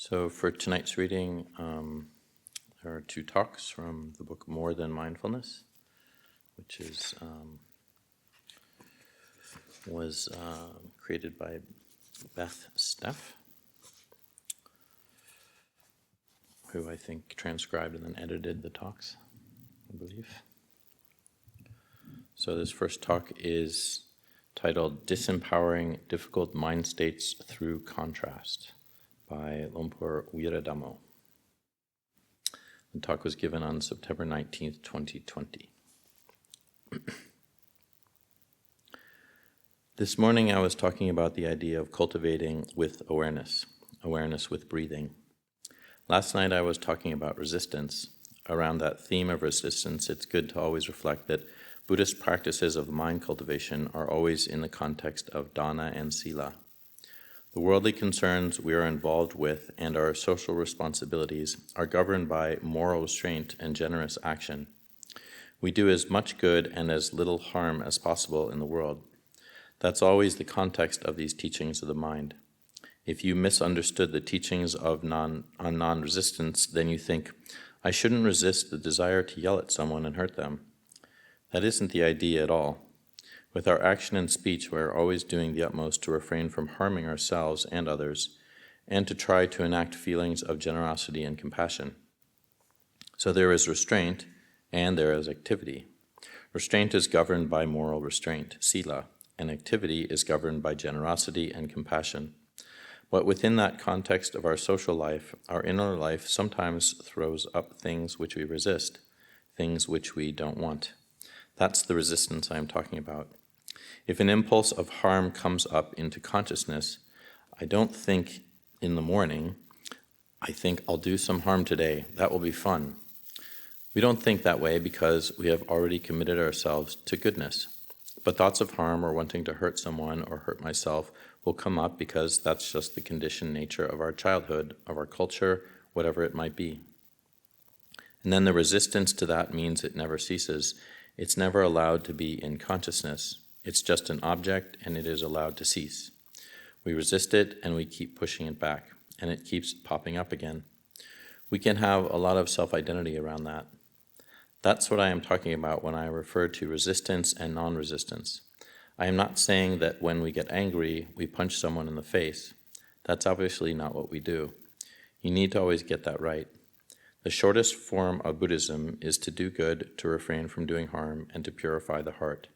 So for tonight's reading, there are two talks from the book More Than Mindfulness, which was created by Beth Steff, who I think transcribed and then edited the talks, I believe. So this first talk is titled Disempowering Difficult Mind States Through Contrast by Ajahn Viradhammo. The talk was given on September 19th, 2020. This morning I was talking about the idea of cultivating with awareness with breathing. Last night I was talking about resistance. Around that theme of resistance, it's good to always reflect that Buddhist practices of mind cultivation are always in the context of dana and sila. The worldly concerns we are involved with and our social responsibilities are governed by moral restraint and generous action. We do as much good and as little harm as possible in the world. That's always the context of these teachings of the mind. If you misunderstood the teachings of non-resistance, then you think, I shouldn't resist the desire to yell at someone and hurt them. That isn't the idea at all. With our action and speech, we are always doing the utmost to refrain from harming ourselves and others, and to try to enact feelings of generosity and compassion. So there is restraint, and there is activity. Restraint is governed by moral restraint, sila, and activity is governed by generosity and compassion. But within that context of our social life, our inner life sometimes throws up things which we resist, things which we don't want. That's the resistance I am talking about. If an impulse of harm comes up into consciousness, I don't think in the morning, I think I'll do some harm today, that will be fun. We don't think that way because we have already committed ourselves to goodness. But thoughts of harm or wanting to hurt someone or hurt myself will come up because that's just the conditioned nature of our childhood, of our culture, whatever it might be. And then the resistance to that means it never ceases. It's never allowed to be in consciousness. It's just an object, and it is allowed to cease. We resist it, and we keep pushing it back, and it keeps popping up again. We can have a lot of self-identity around that. That's what I am talking about when I refer to resistance and non-resistance. I am not saying that when we get angry, we punch someone in the face. That's obviously not what we do. You need to always get that right. The shortest form of Buddhism is to do good, to refrain from doing harm, and to purify the heart.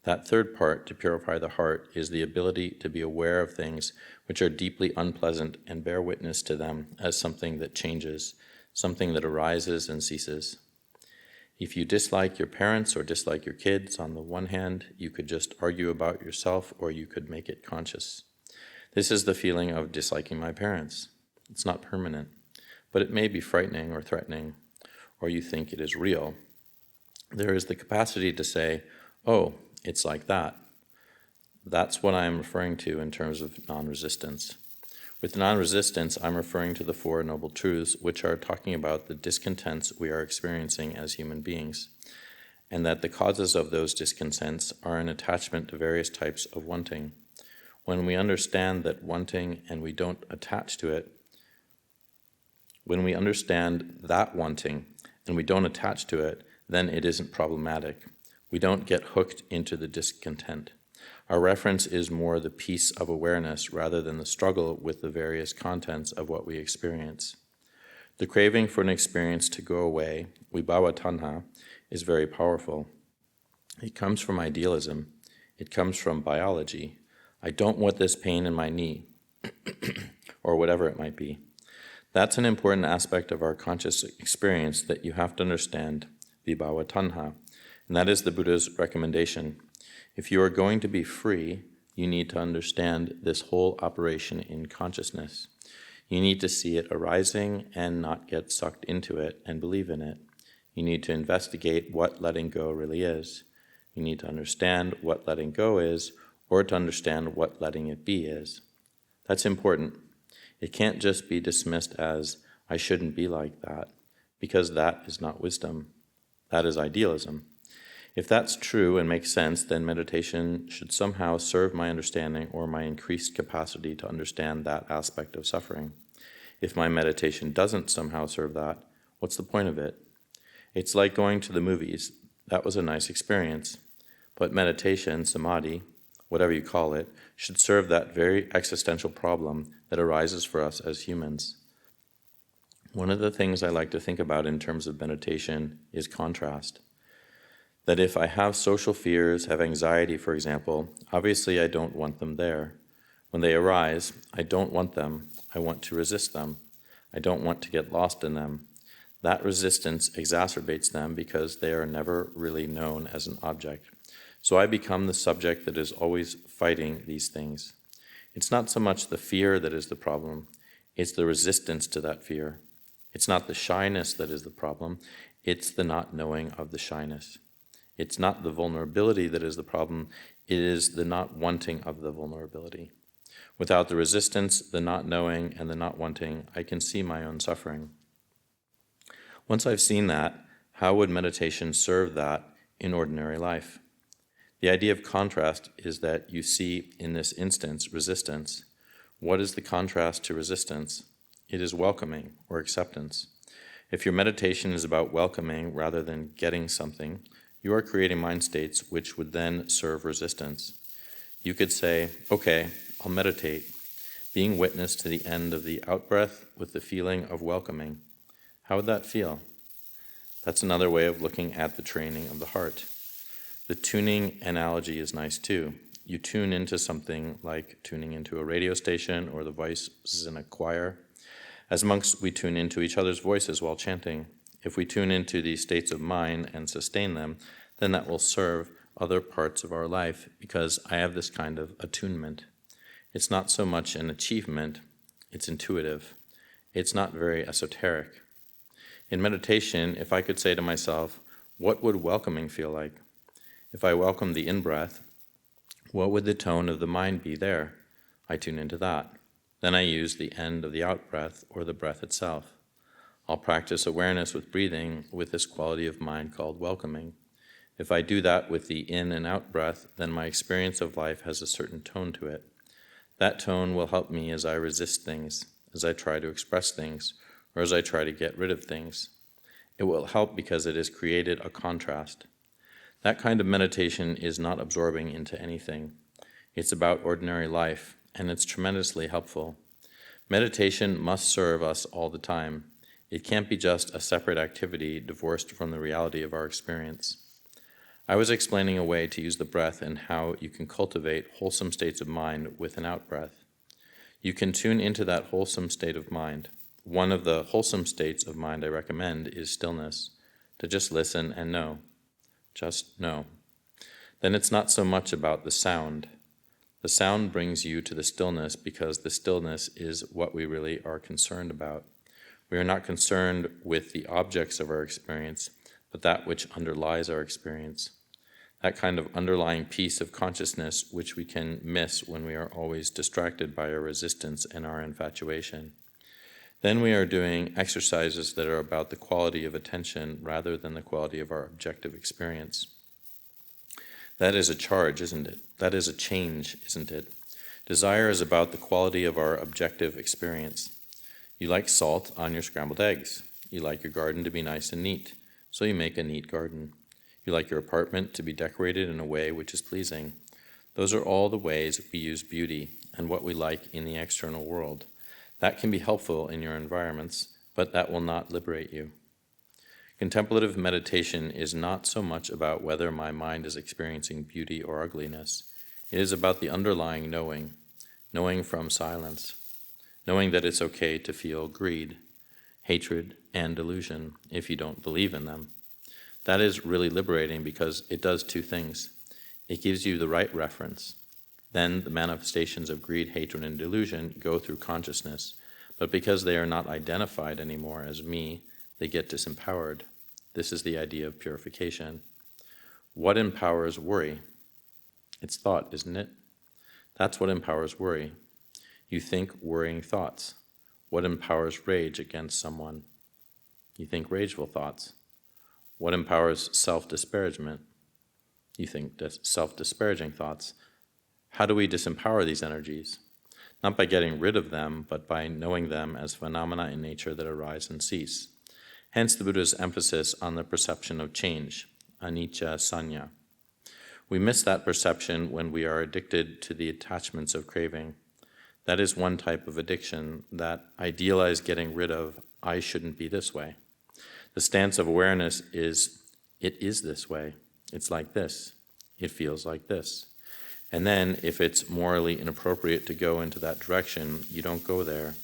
That third part, to purify the heart, is the ability to be aware of things which are deeply unpleasant and bear witness to them as something that changes, something that arises and ceases. If you dislike your parents or dislike your kids, on the one hand, you could just argue about yourself or you could make it conscious. This is the feeling of disliking my parents. It's not permanent, but it may be frightening or threatening, or you think it is real. There is the capacity to say, oh, it's like that. That's what I am referring to in terms of non-resistance. With non-resistance, I'm referring to the Four Noble Truths, which are talking about the discontents we are experiencing as human beings, and that the causes of those discontents are an attachment to various types of wanting. When we understand that wanting and we don't attach to it, when we understand that wanting and we don't attach to it, then it isn't problematic. We don't get hooked into the discontent. Our reference is more the peace of awareness rather than the struggle with the various contents of what we experience. The craving for an experience to go away, vibhava tanha, is very powerful. It comes from idealism. It comes from biology. I don't want this pain in my knee, or whatever it might be. That's an important aspect of our conscious experience that you have to understand, vibhava tanha. And that is the Buddha's recommendation. If you are going to be free, you need to understand this whole operation in consciousness. You need to see it arising and not get sucked into it and believe in it. You need to investigate what letting go really is. You need to understand what letting go is, or to understand what letting it be is. That's important. It can't just be dismissed as, I shouldn't be like that, because that is not wisdom. That is idealism. If that's true and makes sense, then meditation should somehow serve my understanding or my increased capacity to understand that aspect of suffering. If my meditation doesn't somehow serve that, what's the point of it? It's like going to the movies. That was a nice experience. But meditation, samadhi, whatever you call it, should serve that very existential problem that arises for us as humans. One of the things I like to think about in terms of meditation is contrast. That if I have social fears, have anxiety, for example, obviously I don't want them there. When they arise, I don't want them. I want to resist them. I don't want to get lost in them. That resistance exacerbates them because they are never really known as an object. So I become the subject that is always fighting these things. It's not so much the fear that is the problem, it's the resistance to that fear. It's not the shyness that is the problem, it's the not knowing of the shyness. It's not the vulnerability that is the problem, it is the not wanting of the vulnerability. Without the resistance, the not knowing, and the not wanting, I can see my own suffering. Once I've seen that, how would meditation serve that in ordinary life? The idea of contrast is that you see, in this instance, resistance. What is the contrast to resistance? It is welcoming or acceptance. If your meditation is about welcoming rather than getting something, you are creating mind states which would then serve resistance. You could say, okay, I'll meditate, being witness to the end of the out-breath with the feeling of welcoming. How would that feel? That's another way of looking at the training of the heart. The tuning analogy is nice too. You tune into something like tuning into a radio station or the voices in a choir. As monks, we tune into each other's voices while chanting. If we tune into these states of mind and sustain them, then that will serve other parts of our life because I have this kind of attunement. It's not so much an achievement, it's intuitive. It's not very esoteric. In meditation, if I could say to myself, what would welcoming feel like? If I welcome the in-breath, what would the tone of the mind be there? I tune into that. Then I use the end of the out-breath or the breath itself. I'll practice awareness with breathing with this quality of mind called welcoming. If I do that with the in and out breath, then my experience of life has a certain tone to it. That tone will help me as I resist things, as I try to express things, or as I try to get rid of things. It will help because it has created a contrast. That kind of meditation is not absorbing into anything. It's about ordinary life, and it's tremendously helpful. Meditation must serve us all the time. It can't be just a separate activity divorced from the reality of our experience. I was explaining a way to use the breath and how you can cultivate wholesome states of mind with an out-breath. You can tune into that wholesome state of mind. One of the wholesome states of mind I recommend is stillness, to just listen and know. Just know. Then it's not so much about the sound. The sound brings you to the stillness because the stillness is what we really are concerned about. We are not concerned with the objects of our experience, but that which underlies our experience. That kind of underlying piece of consciousness which we can miss when we are always distracted by our resistance and our infatuation. Then we are doing exercises that are about the quality of attention rather than the quality of our objective experience. That is a charge, isn't it? That is a change, isn't it? Desire is about the quality of our objective experience. You like salt on your scrambled eggs. You like your garden to be nice and neat, so you make a neat garden. You like your apartment to be decorated in a way which is pleasing. Those are all the ways we use beauty and what we like in the external world. That can be helpful in your environments, but that will not liberate you. Contemplative meditation is not so much about whether my mind is experiencing beauty or ugliness. It is about the underlying knowing from silence, knowing that it's okay to feel greed, hatred, and delusion if you don't believe in them. That is really liberating because it does two things. It gives you the right reference. Then the manifestations of greed, hatred, and delusion go through consciousness, but because they are not identified anymore as me, they get disempowered. This is the idea of purification. What empowers worry? It's thought, isn't it? That's what empowers worry. You think worrying thoughts. What empowers rage against someone? You think rageful thoughts. What empowers self-disparagement? You think self-disparaging thoughts. How do we disempower these energies? not by getting rid of them, but by knowing them as phenomena in nature that arise and cease. Hence the Buddha's emphasis on the perception of change, anicca sanya. We miss that perception when we are addicted to the attachments of craving. That is one type of addiction, that idealized getting rid of, I shouldn't be this way. The stance of awareness is, it is this way. It's like this. It feels like this. And then, if it's morally inappropriate to go into that direction, you don't go there.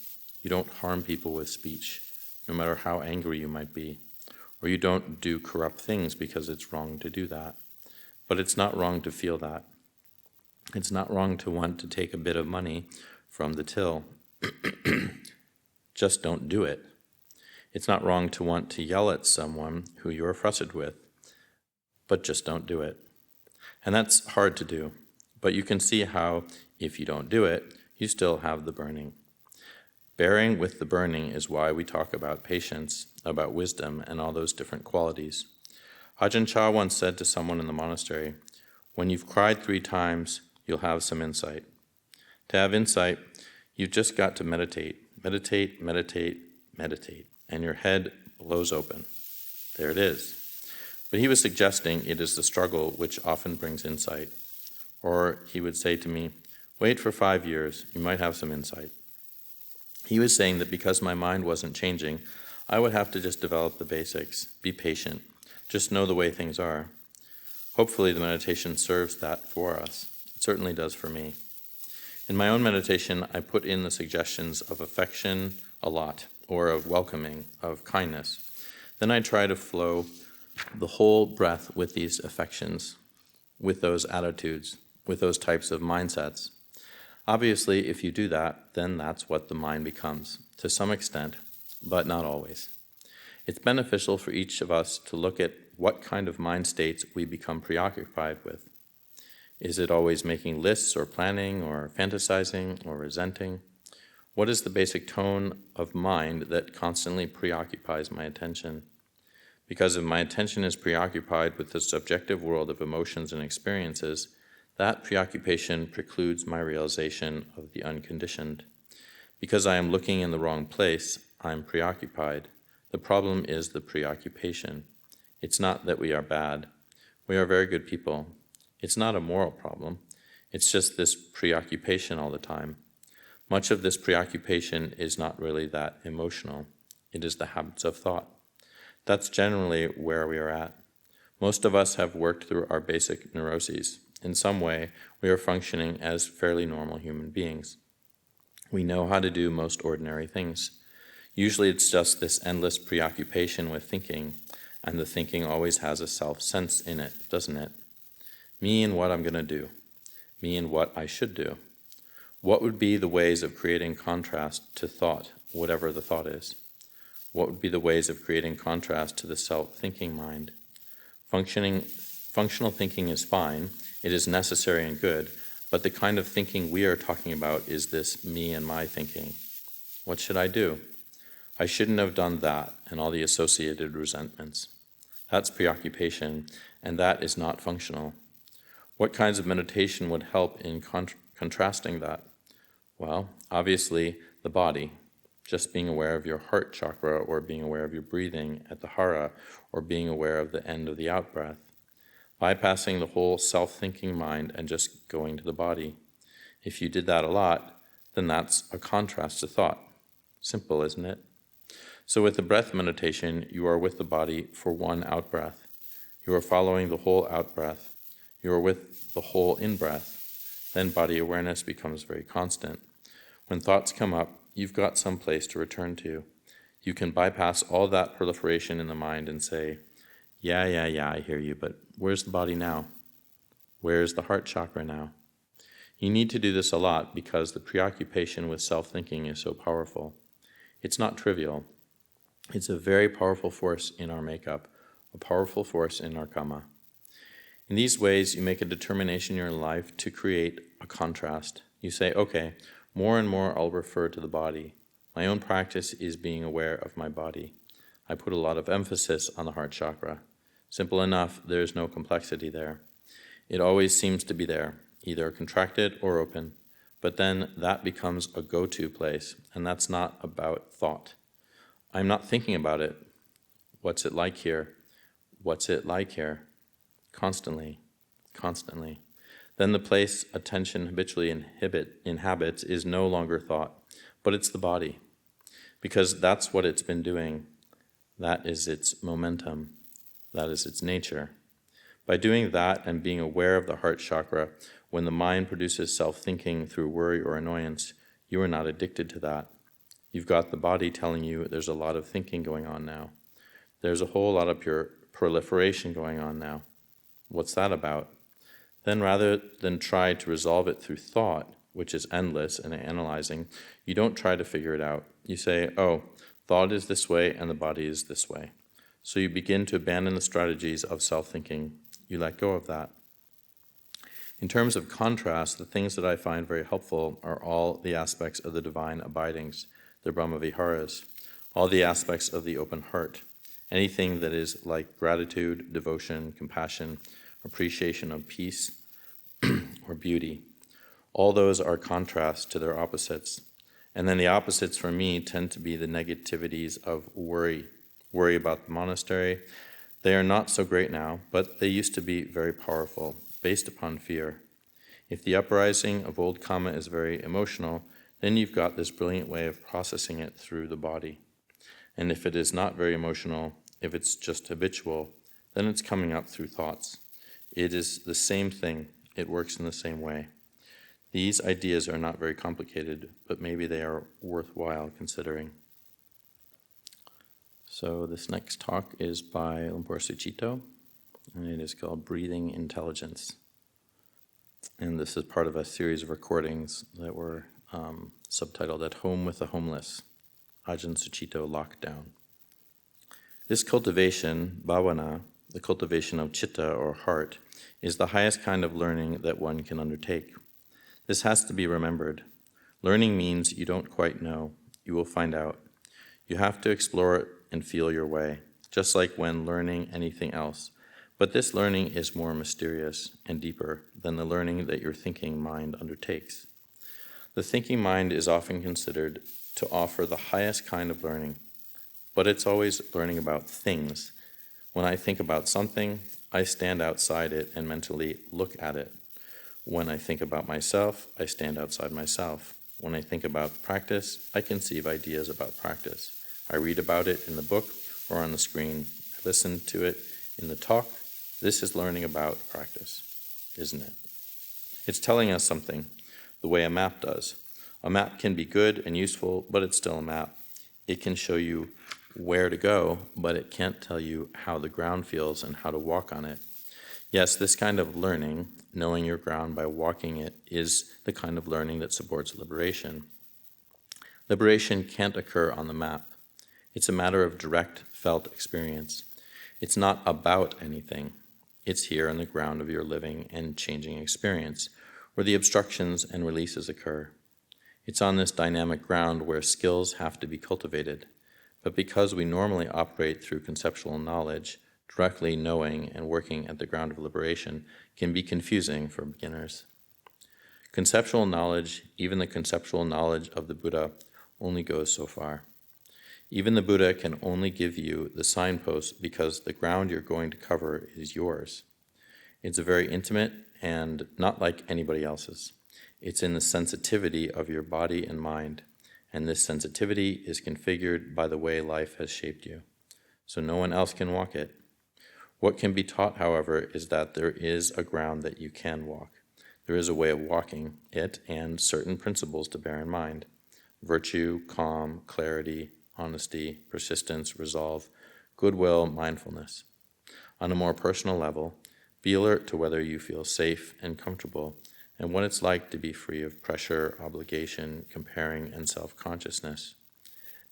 You don't harm people with speech, no matter how angry you might be. Or you don't do corrupt things because it's wrong to do that. But it's not wrong to feel that. It's not wrong to want to take a bit of money from the till. Just don't do it. It's not wrong to want to yell at someone who you are frustrated with, but just don't do it. And that's hard to do. But you can see how, if you don't do it, you still have the burning. Bearing with the burning is why we talk about patience, about wisdom, and all those different qualities. Ajahn Chah once said to someone in the monastery, when you've cried 3 times, you'll have some insight. To have insight, you've just got to meditate, meditate, meditate, meditate, and your head blows open. There it is. But he was suggesting it is the struggle which often brings insight. Or he would say to me, wait for 5 years, you might have some insight. He was saying that because my mind wasn't changing, I would have to just develop the basics, be patient, just know the way things are. Hopefully the meditation serves that for us. It certainly does for me. In my own meditation, I put in the suggestions of affection a lot, or of welcoming, of kindness. Then I try to flow the whole breath with these affections, with those attitudes, with those types of mindsets. Obviously, if you do that, then that's what the mind becomes, to some extent, but not always. It's beneficial for each of us to look at what kind of mind states we become preoccupied with. Is it always making lists or planning or fantasizing or resenting? What is the basic tone of mind that constantly preoccupies my attention? Because if my attention is preoccupied with the subjective world of emotions and experiences, that preoccupation precludes my realization of the unconditioned. Because I am looking in the wrong place, I am preoccupied. The problem is the preoccupation. It's not that we are bad. We are very good people. It's not a moral problem. It's just this preoccupation all the time. Much of this preoccupation is not really that emotional. It is the habits of thought. That's generally where we are at. Most of us have worked through our basic neuroses. In some way, we are functioning as fairly normal human beings. We know how to do most ordinary things. Usually it's just this endless preoccupation with thinking, and the thinking always has a self-sense in it, doesn't it? Me and what I'm going to do. Me and what I should do. What would be the ways of creating contrast to thought, whatever the thought is? What would be the ways of creating contrast to the self-thinking mind? Functional thinking is fine, it is necessary and good, but the kind of thinking we are talking about is this me and my thinking. What should I do? I shouldn't have done that, and all the associated resentments. That's preoccupation, and that is not functional. What kinds of meditation would help in contrasting that? Well, obviously, the body. Just being aware of your heart chakra, or being aware of your breathing at the hara, or being aware of the end of the out-breath. Bypassing the whole self-thinking mind and just going to the body. If you did that a lot, then that's a contrast to thought. Simple, isn't it? So with the breath meditation, you are with the body for one out-breath. You are following the whole out-breath. You are with the whole in-breath. Then body awareness becomes very constant. When thoughts come up, you've got some place to return to. You can bypass all that proliferation in the mind and say, yeah, I hear you, but where's the body now? Where's the heart chakra now? You need to do this a lot because the preoccupation with self-thinking is so powerful. It's not trivial. It's a very powerful force in our makeup, a powerful force in our kamma. In these ways, you make a determination in your life to create a contrast. You say, okay, more and more I'll refer to the body. My own practice is being aware of my body. I put a lot of emphasis on the heart chakra. Simple enough, there is no complexity there. It always seems to be there, either contracted or open. But then that becomes a go-to place, and that's not about thought. I'm not thinking about it. What's it like here? What's it like here? Constantly. Then the place attention habitually inhabits is no longer thought, but it's the body, because that's what it's been doing. That is its momentum. That is its nature. By doing that and being aware of the heart chakra, when the mind produces self-thinking through worry or annoyance, you are not addicted to that. You've got the body telling you there's a lot of thinking going on now. There's a whole lot of pure proliferation going on now. What's that about? Then rather than try to resolve it through thought, which is endless and analyzing, you don't try to figure it out. You say, oh, thought is this way and the body is this way. So you begin to abandon the strategies of self-thinking. You let go of that. In terms of contrast, the things that I find very helpful are all the aspects of the divine abidings, the Brahma-viharas, all the aspects of the open heart, anything that is like gratitude, devotion, compassion, appreciation of peace, or beauty. All those are contrasts to their opposites. And then the opposites for me tend to be the negativities of worry. Worry about the monastery. They are not so great now, but they used to be very powerful, based upon fear. If the uprising of old kamma is very emotional, then you've got this brilliant way of processing it through the body. And if it is not very emotional, if it's just habitual, then it's coming up through thoughts. It is the same thing. It works in the same way. These ideas are not very complicated, but maybe they are worthwhile considering. So this next talk is by Ajahn Sucitto, and it is called Breathing Intelligence. And this is part of a series of recordings that were subtitled At Home with the Homeless, Ajahn Sucitto Lockdown. This cultivation, bhavana, the cultivation of citta or heart, is the highest kind of learning that one can undertake. This has to be remembered. Learning means you don't quite know. You will find out. You have to explore it and feel your way, just like when learning anything else. But this learning is more mysterious and deeper than the learning that your thinking mind undertakes. The thinking mind is often considered to offer the highest kind of learning, but it's always learning about things. When I think about something, I stand outside it and mentally look at it. When I think about myself, I stand outside myself. When I think about practice, I conceive ideas about practice. I read about it in the book or on the screen. I listen to it in the talk. This is learning about practice, isn't it? It's telling us something, the way a map does. A map can be good and useful, but it's still a map. It can show you where to go, but it can't tell you how the ground feels and how to walk on it. Yes, this kind of learning, knowing your ground by walking it, is the kind of learning that supports liberation. Liberation can't occur on the map. It's a matter of direct felt experience. It's not about anything. It's here on the ground of your living and changing experience, where the obstructions and releases occur. It's on this dynamic ground where skills have to be cultivated. But because we normally operate through conceptual knowledge, directly knowing and working at the ground of liberation can be confusing for beginners. Conceptual knowledge, even the conceptual knowledge of the Buddha, only goes so far. Even the Buddha can only give you the signposts because the ground you're going to cover is yours. It's very intimate and not like anybody else's. It's in the sensitivity of your body and mind, and this sensitivity is configured by the way life has shaped you. So no one else can walk it. What can be taught, however, is that there is a ground that you can walk. There is a way of walking it and certain principles to bear in mind. Virtue, calm, clarity, honesty, persistence, resolve, goodwill, mindfulness. On a more personal level, be alert to whether you feel safe and comfortable and what it's like to be free of pressure, obligation, comparing, and self-consciousness.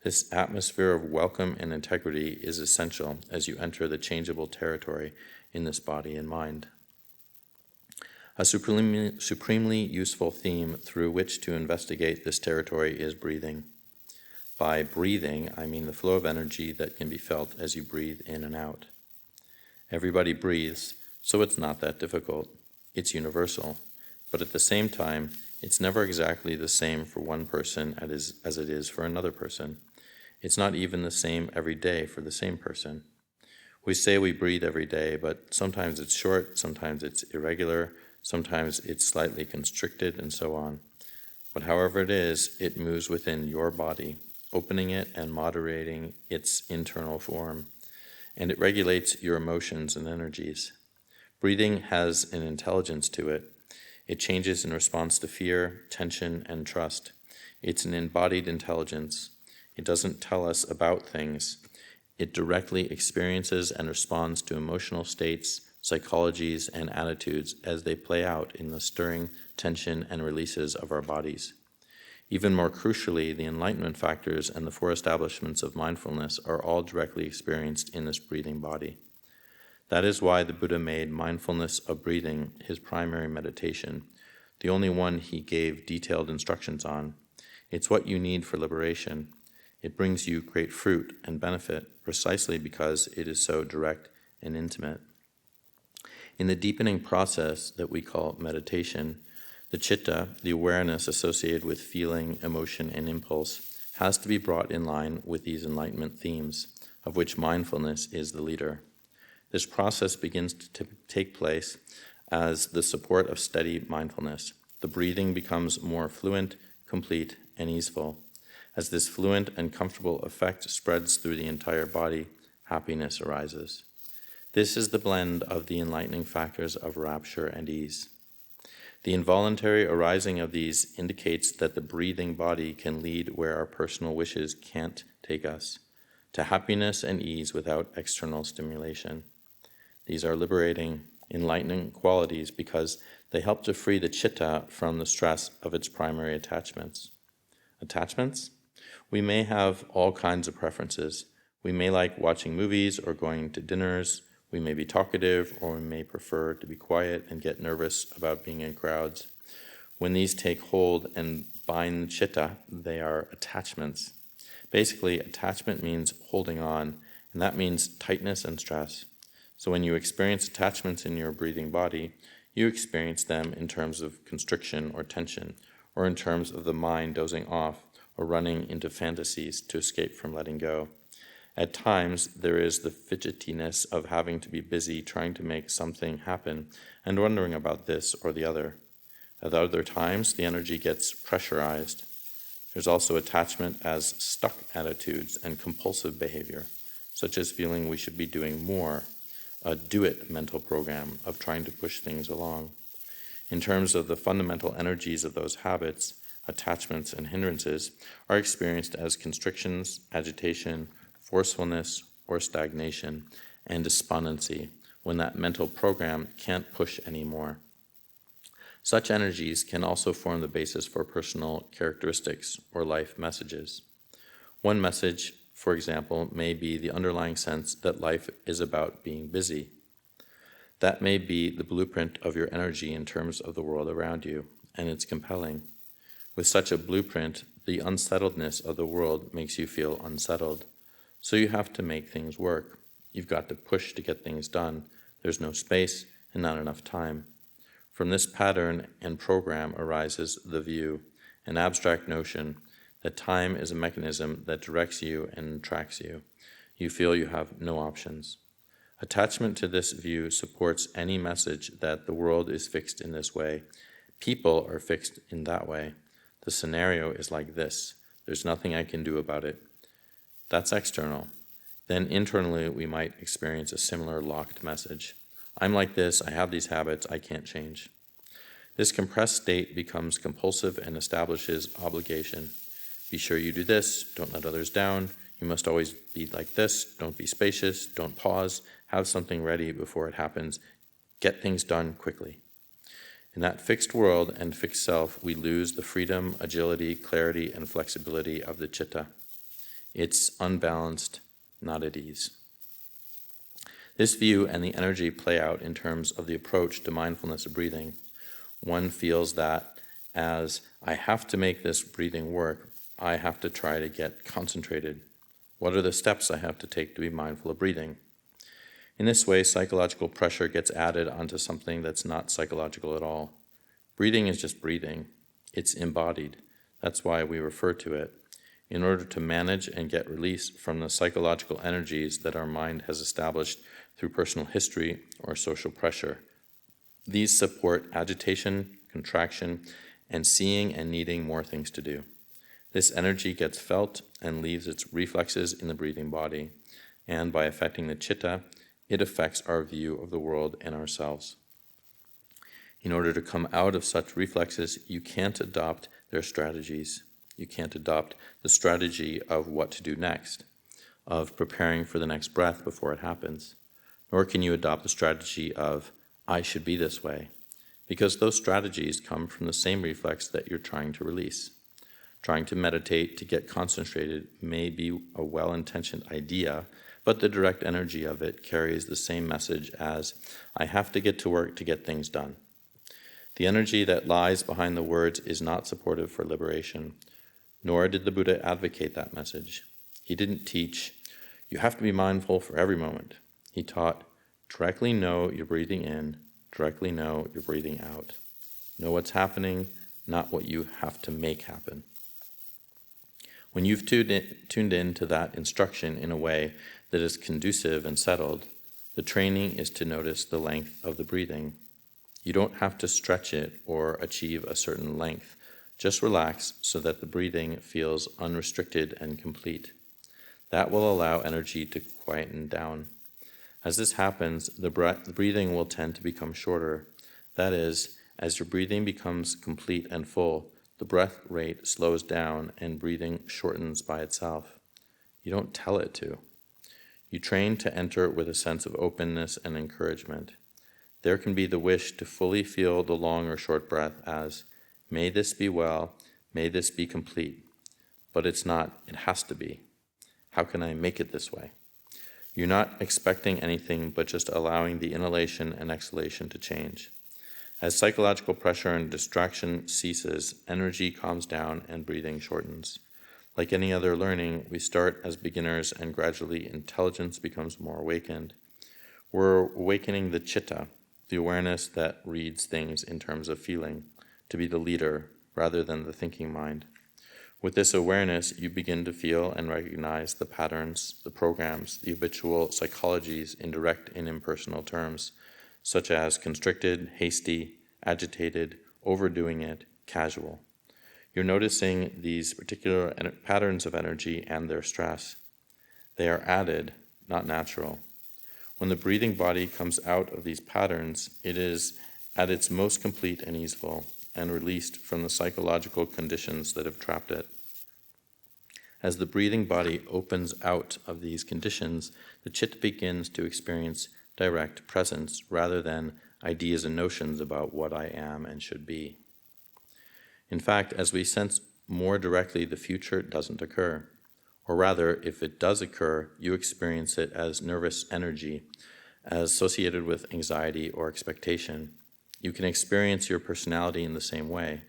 This atmosphere of welcome and integrity is essential as you enter the changeable territory in this body and mind. A supremely useful theme through which to investigate this territory is breathing. By breathing, I mean the flow of energy that can be felt as you breathe in and out. Everybody breathes, so it's not that difficult. It's universal. But at the same time, it's never exactly the same for one person as it is for another person. It's not even the same every day for the same person. We say we breathe every day, but sometimes it's short, sometimes it's irregular, sometimes it's slightly constricted, and so on. But however it is, it moves within your body, opening it and moderating its internal form, and it regulates your emotions and energies. Breathing has an intelligence to it. It changes in response to fear, tension, and trust. It's an embodied intelligence. It doesn't tell us about things. It directly experiences and responds to emotional states, psychologies, and attitudes as they play out in the stirring, tension, and releases of our bodies. Even more crucially, the enlightenment factors and the four establishments of mindfulness are all directly experienced in this breathing body. That is why the Buddha made mindfulness of breathing his primary meditation, the only one he gave detailed instructions on. It's what you need for liberation. It brings you great fruit and benefit precisely because it is so direct and intimate. In the deepening process that we call meditation, the citta, the awareness associated with feeling, emotion, and impulse, has to be brought in line with these enlightenment themes, of which mindfulness is the leader. This process begins to take place as the support of steady mindfulness. The breathing becomes more fluent, complete, and easeful. As this fluent and comfortable effect spreads through the entire body, happiness arises. This is the blend of the enlightening factors of rapture and ease. The involuntary arising of these indicates that the breathing body can lead where our personal wishes can't take us, to happiness and ease without external stimulation. These are liberating, enlightening qualities because they help to free the citta from the stress of its primary attachments. Attachments? We may have all kinds of preferences. We may like watching movies or going to dinners. We may be talkative, or we may prefer to be quiet and get nervous about being in crowds. When these take hold and bind the citta, they are attachments. Basically, attachment means holding on, and that means tightness and stress. So when you experience attachments in your breathing body, you experience them in terms of constriction or tension, or in terms of the mind dozing off or running into fantasies to escape from letting go. At times, there is the fidgetiness of having to be busy trying to make something happen and wondering about this or the other. At other times, the energy gets pressurized. There's also attachment as stuck attitudes and compulsive behavior, such as feeling we should be doing more, a do-it mental program of trying to push things along. In terms of the fundamental energies of those habits, attachments and hindrances are experienced as constrictions, agitation, forcefulness or stagnation, and despondency when that mental program can't push anymore. Such energies can also form the basis for personal characteristics or life messages. One message, for example, may be the underlying sense that life is about being busy. That may be the blueprint of your energy in terms of the world around you, and it's compelling. With such a blueprint, the unsettledness of the world makes you feel unsettled. So you have to make things work. You've got to push to get things done. There's no space and not enough time. From this pattern and program arises the view, an abstract notion, that time is a mechanism that directs you and tracks you. You feel you have no options. Attachment to this view supports any message that the world is fixed in this way. People are fixed in that way. The scenario is like this. There's nothing I can do about it. That's external. Then internally, we might experience a similar locked message. I'm like this, I have these habits, I can't change. This compressed state becomes compulsive and establishes obligation. Be sure you do this, don't let others down, you must always be like this, don't be spacious, don't pause, have something ready before it happens, get things done quickly. In that fixed world and fixed self, we lose the freedom, agility, clarity, and flexibility of the citta. It's unbalanced, not at ease. This view and the energy play out in terms of the approach to mindfulness of breathing. One feels that as I have to make this breathing work, I have to try to get concentrated. What are the steps I have to take to be mindful of breathing? In this way, psychological pressure gets added onto something that's not psychological at all. Breathing is just breathing. It's embodied. That's why we refer to it, in order to manage and get release from the psychological energies that our mind has established through personal history or social pressure. These support agitation, contraction, and seeing and needing more things to do. This energy gets felt and leaves its reflexes in the breathing body, and by affecting the citta, it affects our view of the world and ourselves. In order to come out of such reflexes, you can't adopt their strategies. You can't adopt the strategy of what to do next, of preparing for the next breath before it happens. Nor can you adopt the strategy of, I should be this way, because those strategies come from the same reflex that you're trying to release. Trying to meditate to get concentrated may be a well-intentioned idea, but the direct energy of it carries the same message as, I have to get to work to get things done. The energy that lies behind the words is not supportive for liberation, nor did the Buddha advocate that message. He didn't teach, you have to be mindful for every moment. He taught, directly know you're breathing in, directly know you're breathing out. Know what's happening, not what you have to make happen. When you've tuned in to that instruction in a way that is conducive and settled, the training is to notice the length of the breathing. You don't have to stretch it or achieve a certain length. Just relax so that the breathing feels unrestricted and complete. That will allow energy to quieten down. As this happens, the breathing will tend to become shorter. That is, as your breathing becomes complete and full, the breath rate slows down and breathing shortens by itself. You don't tell it to. You train to enter with a sense of openness and encouragement. There can be the wish to fully feel the long or short breath as, may this be well, may this be complete. But it's not, it has to be. How can I make it this way? You're not expecting anything but just allowing the inhalation and exhalation to change. As psychological pressure and distraction ceases, energy calms down and breathing shortens. Like any other learning, we start as beginners and gradually intelligence becomes more awakened. We're awakening the citta, the awareness that reads things in terms of feeling, to be the leader rather than the thinking mind. With this awareness, you begin to feel and recognize the patterns, the programs, the habitual psychologies in direct and impersonal terms, such as constricted, hasty, agitated, overdoing it, casual. You're noticing these particular patterns of energy and their stress. They are added, not natural. When the breathing body comes out of these patterns, it is at its most complete and easeful, and released from the psychological conditions that have trapped it. As the breathing body opens out of these conditions, the citta begins to experience direct presence rather than ideas and notions about what I am and should be. In fact, as we sense more directly, the future doesn't occur. Or rather, if it does occur, you experience it as nervous energy, as associated with anxiety or expectation. You can experience your personality in the same way.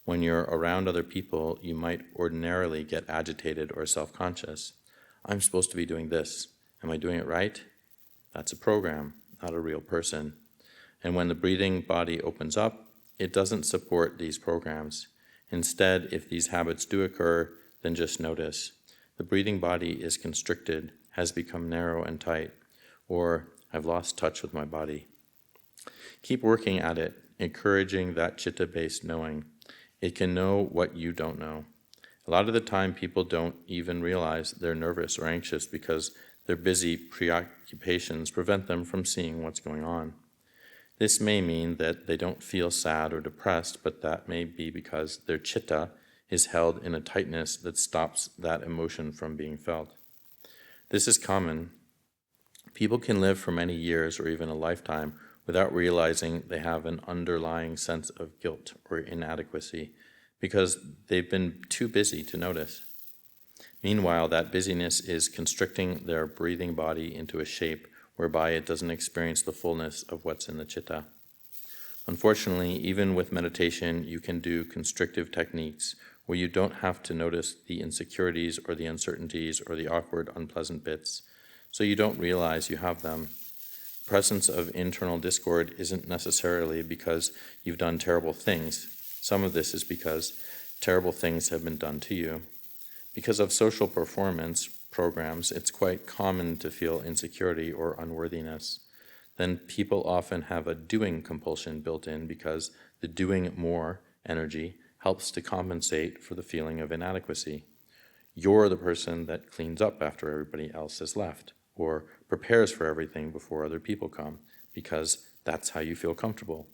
When you're around other people, you might ordinarily get agitated or self-conscious. I'm supposed to be doing this. Am I doing it right? That's a program, not a real person. And when the breathing body opens up, it doesn't support these programs. Instead, if these habits do occur, then just notice. The breathing body is constricted, has become narrow and tight, or I've lost touch with my body. Keep working at it, encouraging that citta-based knowing. It can know what you don't know. A lot of the time, people don't even realize they're nervous or anxious because their busy preoccupations prevent them from seeing what's going on. This may mean that they don't feel sad or depressed, but that may be because their citta is held in a tightness that stops that emotion from being felt. This is common. People can live for many years or even a lifetime without realizing they have an underlying sense of guilt or inadequacy because they've been too busy to notice. Meanwhile, that busyness is constricting their breathing body into a shape whereby it doesn't experience the fullness of what's in the citta. Unfortunately, even with meditation, you can do constrictive techniques where you don't have to notice the insecurities or the uncertainties or the awkward, unpleasant bits, so you don't realize you have them. presence of internal discord isn't necessarily because you've done terrible things. Some of this is because terrible things have been done to you. Because of social performance programs, it's quite common to feel insecurity or unworthiness. Then people often have a doing compulsion built in because the doing more energy helps to compensate for the feeling of inadequacy. You're the person that cleans up after everybody else has left, or prepares for everything before other people come, because that's how you feel comfortable.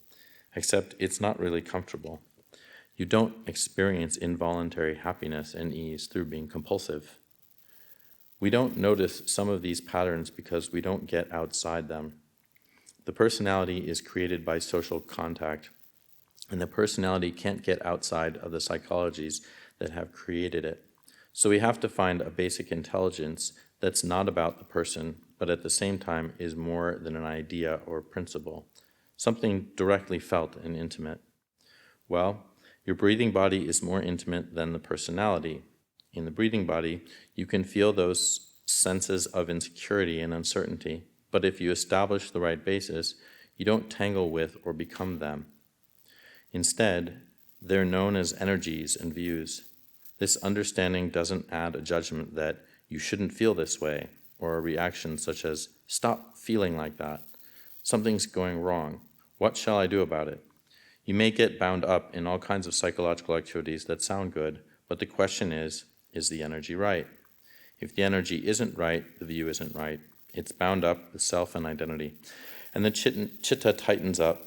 Except it's not really comfortable. You don't experience involuntary happiness and ease through being compulsive. We don't notice some of these patterns because we don't get outside them. The personality is created by social contact, and the personality can't get outside of the psychologies that have created it. So we have to find a basic intelligence that's not about the person, but at the same time is more than an idea or principle, something directly felt and intimate. Well, your breathing body is more intimate than the personality. In the breathing body, you can feel those senses of insecurity and uncertainty, but if you establish the right basis, you don't tangle with or become them. Instead, they're known as energies and views. This understanding doesn't add a judgment that you shouldn't feel this way, or a reaction such as, stop feeling like that. Something's going wrong. What shall I do about it? You may get bound up in all kinds of psychological activities that sound good, but the question is the energy right? If the energy isn't right, the view isn't right. It's bound up with self and identity. And the citta tightens up.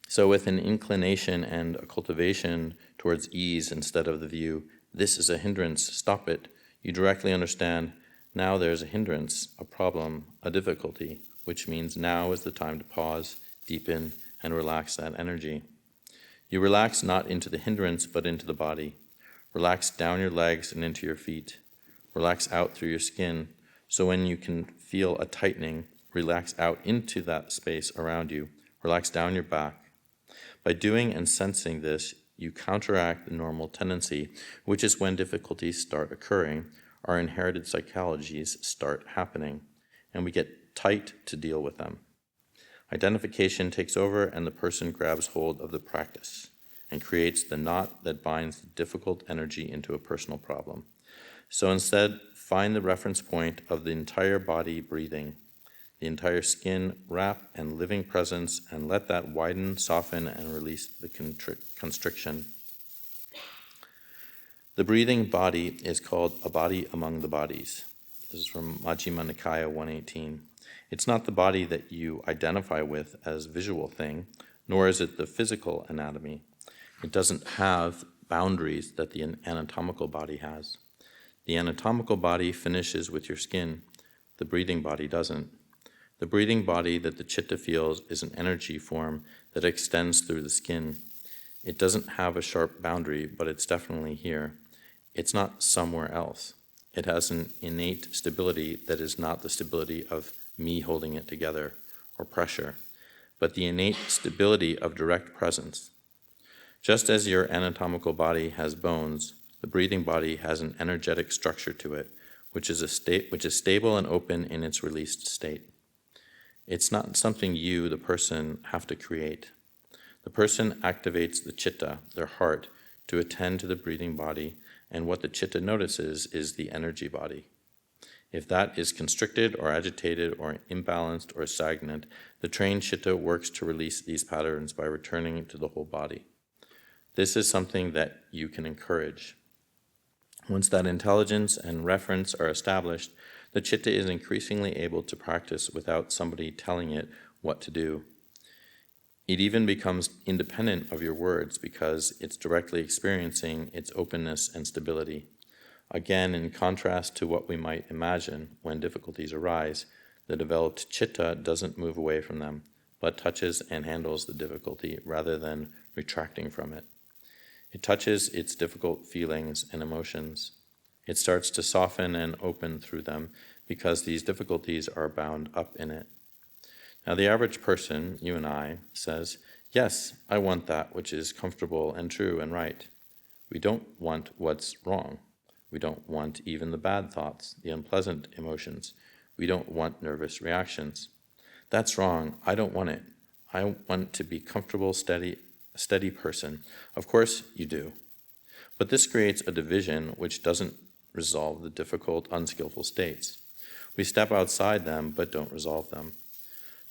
So with an inclination and a cultivation towards ease instead of the view, this is a hindrance, stop it, you directly understand, now there's a hindrance, a problem, a difficulty, which means now is the time to pause, deepen, and relax that energy. You relax not into the hindrance, but into the body. Relax down your legs and into your feet. Relax out through your skin, so when you can feel a tightening, relax out into that space around you. Relax down your back. By doing and sensing this, you counteract the normal tendency, which is when difficulties start occurring, our inherited psychologies start happening, and we get tight to deal with them. Identification takes over, and the person grabs hold of the practice and creates the knot that binds the difficult energy into a personal problem. So instead, find the reference point of the entire body breathing, the entire skin, wrap and living presence, and let that widen, soften, and release the constriction. The breathing body is called a body among the bodies. This is from Majjhima Nikaya 118. It's not the body that you identify with as visual thing, nor is it the physical anatomy. It doesn't have boundaries that the anatomical body has. The anatomical body finishes with your skin. The breathing body doesn't. The breathing body that the citta feels is an energy form that extends through the skin. It doesn't have a sharp boundary, but it's definitely here. It's not somewhere else. It has an innate stability that is not the stability of me holding it together or pressure, but the innate stability of direct presence. Just as your anatomical body has bones, the breathing body has an energetic structure to it, which is stable and open in its released state. It's not something you, the person, have to create. The person activates the citta, their heart, to attend to the breathing body, and what the citta notices is the energy body. If that is constricted or agitated or imbalanced or stagnant, the trained citta works to release these patterns by returning to the whole body. This is something that you can encourage. Once that intelligence and reference are established, the citta is increasingly able to practice without somebody telling it what to do. It even becomes independent of your words because it's directly experiencing its openness and stability. Again, in contrast to what we might imagine when difficulties arise, the developed citta doesn't move away from them, but touches and handles the difficulty rather than retracting from it. It touches its difficult feelings and emotions. It starts to soften and open through them because these difficulties are bound up in it. Now, the average person, you and I, says, yes, I want that which is comfortable and true and right. We don't want what's wrong. We don't want even the bad thoughts, the unpleasant emotions. We don't want nervous reactions. That's wrong. I don't want it. I want to be comfortable, steady person. Of course you do. But this creates a division which doesn't resolve the difficult, unskillful states. We step outside them, but don't resolve them.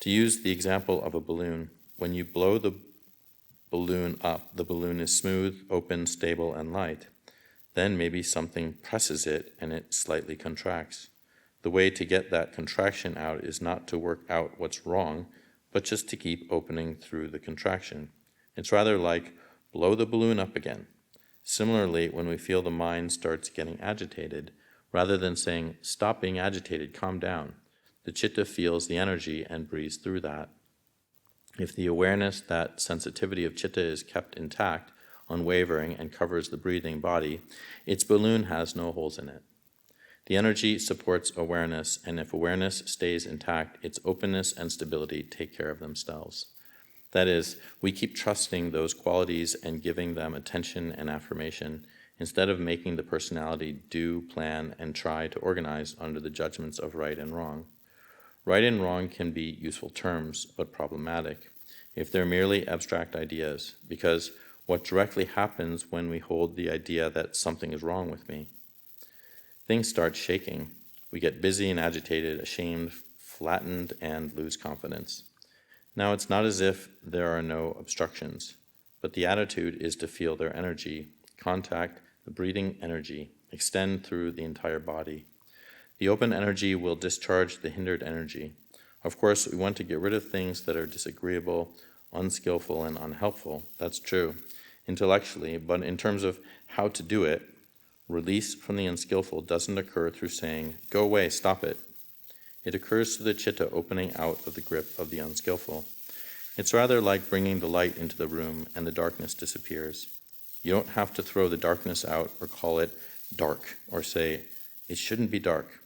To use the example of a balloon, when you blow the balloon up, the balloon is smooth, open, stable, and light. Then maybe something presses it and it slightly contracts. The way to get that contraction out is not to work out what's wrong, but just to keep opening through the contraction. It's rather like blow the balloon up again. Similarly, when we feel the mind starts getting agitated, rather than saying, stop being agitated, calm down, the citta feels the energy and breathes through that. If the awareness, that sensitivity of citta is kept intact, unwavering, and covers the breathing body, its balloon has no holes in it. The energy supports awareness, and if awareness stays intact, its openness and stability take care of themselves. That is, we keep trusting those qualities and giving them attention and affirmation, instead of making the personality do, plan, and try to organize under the judgments of right and wrong. Right and wrong can be useful terms, but problematic if they're merely abstract ideas, because what directly happens when we hold the idea that something is wrong with me? Things start shaking. We get busy and agitated, ashamed, flattened, and lose confidence. Now, it's not as if there are no obstructions, but the attitude is to feel their energy, contact the breathing energy, extend through the entire body. The open energy will discharge the hindered energy. Of course, we want to get rid of things that are disagreeable, unskillful, and unhelpful. That's true, intellectually, but in terms of how to do it, release from the unskillful doesn't occur through saying, go away, stop it. It occurs through the citta opening out of the grip of the unskillful. It's rather like bringing the light into the room and the darkness disappears. You don't have to throw the darkness out or call it dark or say, it shouldn't be dark.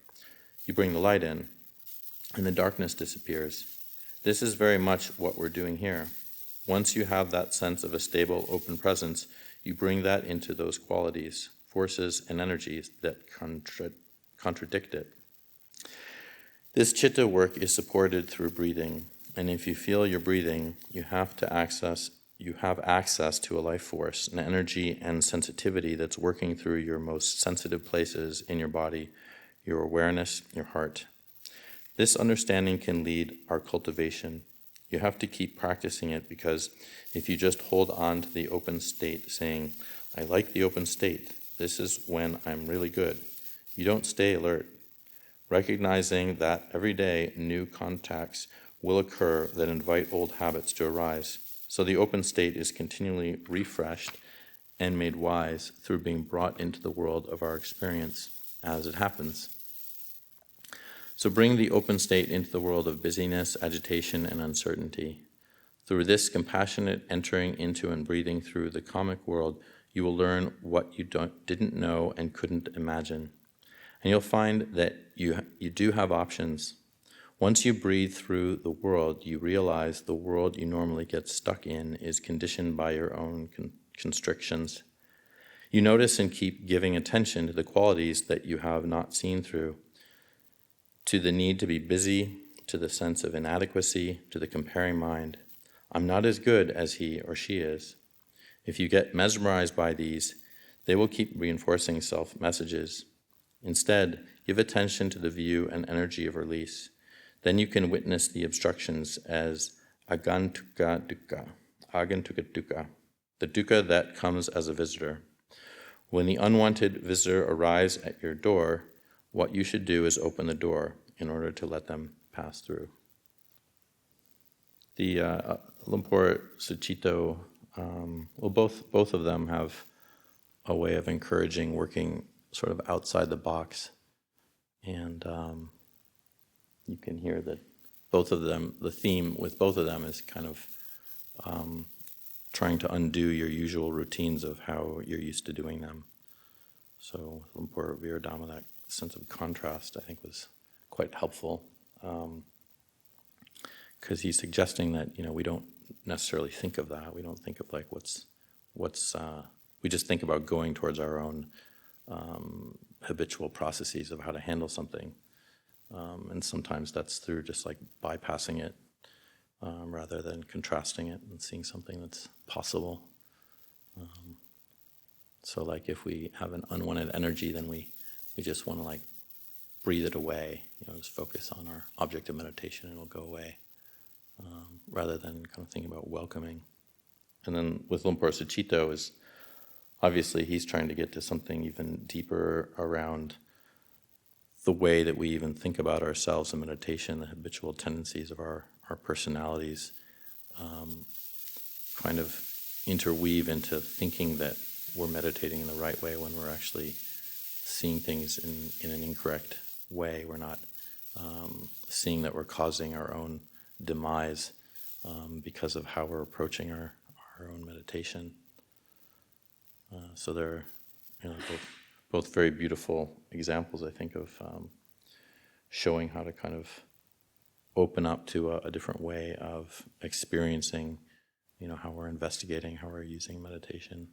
You bring the light in, and the darkness disappears. This is very much what we're doing here. Once you have that sense of a stable, open presence, you bring that into those qualities, forces, and energies that contradict it. This citta work is supported through breathing, and if you feel your breathing, you have access to a life force, an energy and sensitivity that's working through your most sensitive places in your body, your awareness, your heart. This understanding can lead our cultivation. You have to keep practicing it, because if you just hold on to the open state, saying, I like the open state, this is when I'm really good, you don't stay alert. Recognizing that every day new contacts will occur that invite old habits to arise. So the open state is continually refreshed and made wise through being brought into the world of our experience as it happens. So bring the open state into the world of busyness, agitation, and uncertainty. Through this compassionate entering into and breathing through the kammic world, you will learn what you didn't know and couldn't imagine. And you'll find that you do have options. Once you breathe through the world, you realize the world you normally get stuck in is conditioned by your own constrictions. You notice and keep giving attention to the qualities that you have not seen through, to the need to be busy, to the sense of inadequacy, to the comparing mind. I'm not as good as he or she is. If you get mesmerized by these, they will keep reinforcing self-messages. Instead, give attention to the view and energy of release. Then you can witness the obstructions as agantuka dukkha, the dukkha that comes as a visitor. When the unwanted visitor arrives at your door, what you should do is open the door in order to let them pass through. The Lumpur Sucitto, both of them have a way of encouraging working sort of outside the box, and you can hear that both of them, the theme with both of them is kind of trying to undo your usual routines of how you're used to doing them. So Lumpur Viradhammo, that sense of contrast, I think, was quite helpful, because he's suggesting that we don't necessarily think of that. We don't think of like what's we just think about going towards our own habitual processes of how to handle something. And sometimes that's through just like bypassing it rather than contrasting it and seeing something that's possible. So like if we have an unwanted energy, then we just want to like breathe it away, just focus on our object of meditation and it'll go away, rather than kind of thinking about welcoming. And then with Lumpur Sucitto is obviously he's trying to get to something even deeper around the way that we even think about ourselves in meditation, the habitual tendencies of our personalities, kind of interweave into thinking that we're meditating in the right way when we're actually seeing things in an incorrect way. We're not seeing that we're causing our own demise because of how we're approaching our own meditation. So they're both very beautiful examples, I think, of showing how to kind of open up to a different way of experiencing, how we're investigating, how we're using meditation.